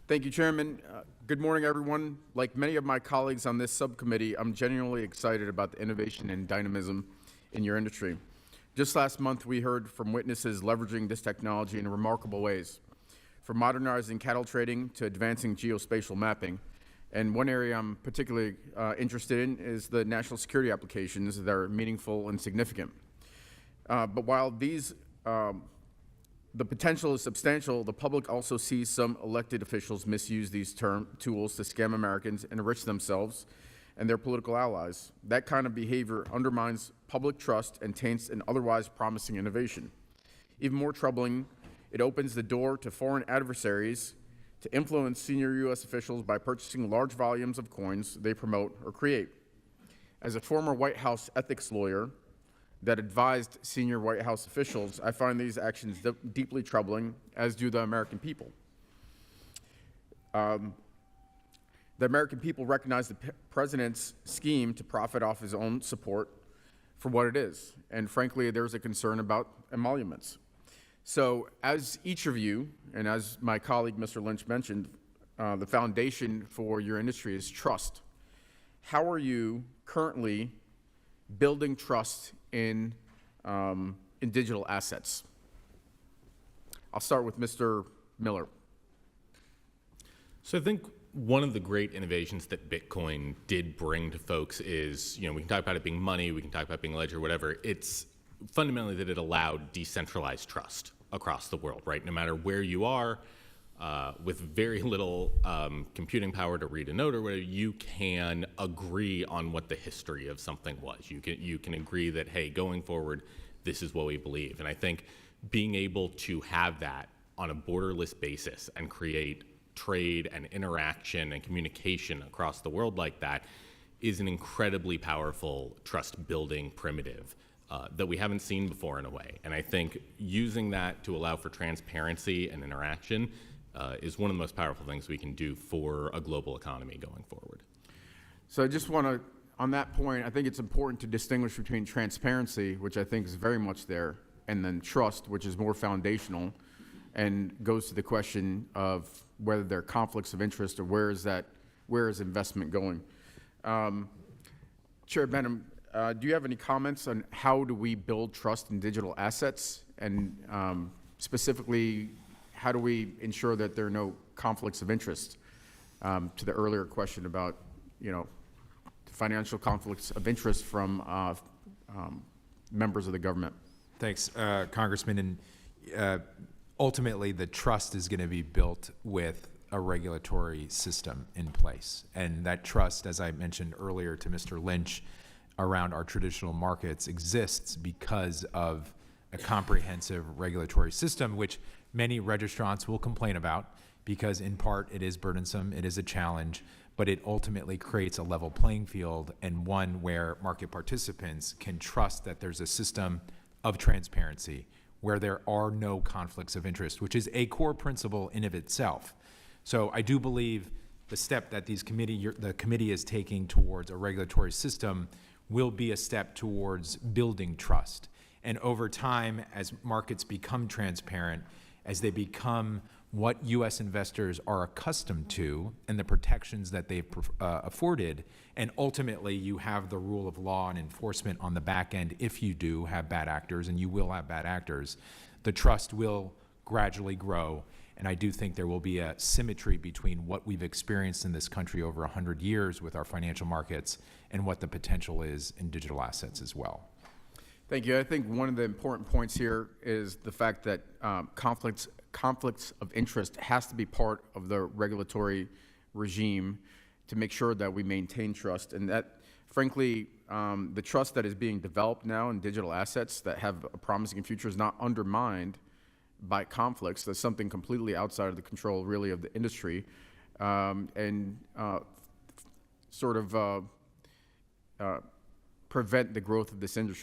Thank you, Chairman. Good morning, everyone. Like many of my colleagues on this subcommittee, I'm genuinely excited about the innovation and dynamism in your industry. Just last month, we heard from witnesses leveraging this technology in remarkable ways, from modernizing cattle trading to advancing geospatial mapping. And one area I'm particularly interested in is the national security applications that are meaningful and significant. But while the potential is substantial, the public also sees some elected officials misuse these tools to scam Americans and enrich themselves and their political allies. That kind of behavior undermines public trust and taints an otherwise promising innovation. Even more troubling, it opens the door to foreign adversaries to influence senior U.S. officials by purchasing large volumes of coins they promote or create. As a former White House ethics lawyer that advised senior White House officials, I find these actions deeply troubling, as do the American people. The American people recognize the president's scheme to profit off his own support for what it is. And frankly, there's a concern about emoluments. So as each of you, and as my colleague Mr. Lynch mentioned, the foundation for your industry is trust. How are you currently building trust in digital assets? I'll start with Mr. Miller. So I think one of the great innovations that Bitcoin did bring to folks is, we can talk about it being money, we can talk about being a ledger, whatever. It's fundamentally that it allowed decentralized trust across the world, right? No matter where you are, with very little computing power to read a note or whatever, you can agree on what the history of something was. You can agree that, hey, going forward, this is what we believe. And I think being able to have that on a borderless basis and create trade and interaction and communication across the world like that is an incredibly powerful trust-building primitive that we haven't seen before in a way. And I think using that to allow for transparency and interaction is one of the most powerful things we can do for a global economy going forward. So I just want to, on that point, I think it's important to distinguish between transparency, which I think is very much there, and then trust, which is more foundational and goes to the question of whether there are conflicts of interest or where is investment going. Chair Benham, do you have any comments on how do we build trust in digital assets, and specifically, how do we ensure that there are no conflicts of interest? To the earlier question about, financial conflicts of interest from members of the government. Thanks, Congressman. And ultimately, the trust is going to be built with a regulatory system in place. And that trust, as I mentioned earlier to Mr. Lynch, around our traditional markets exists because of a comprehensive regulatory system, which many registrants will complain about because in part it is burdensome, it is a challenge, but it ultimately creates a level playing field and one where market participants can trust that there's a system of transparency where there are no conflicts of interest, which is a core principle in of itself. So I do believe the step that the committee is taking towards a regulatory system will be a step towards building trust. And over time, as markets become transparent, as they become what U.S. investors are accustomed to and the protections that they've afforded, and ultimately you have the rule of law and enforcement on the back end if you do have bad actors, and you will have bad actors, the trust will gradually grow. And I do think there will be a symmetry between what we've experienced in this country over 100 years with our financial markets and what the potential is in digital assets as well. Thank you. I think one of the important points here is the fact that conflicts of interest has to be part of the regulatory regime to make sure that we maintain trust. And that, frankly, the trust that is being developed now in digital assets that have a promising future is not undermined by conflicts. That's something completely outside of the control, really, of the industry, prevent the growth of this industry.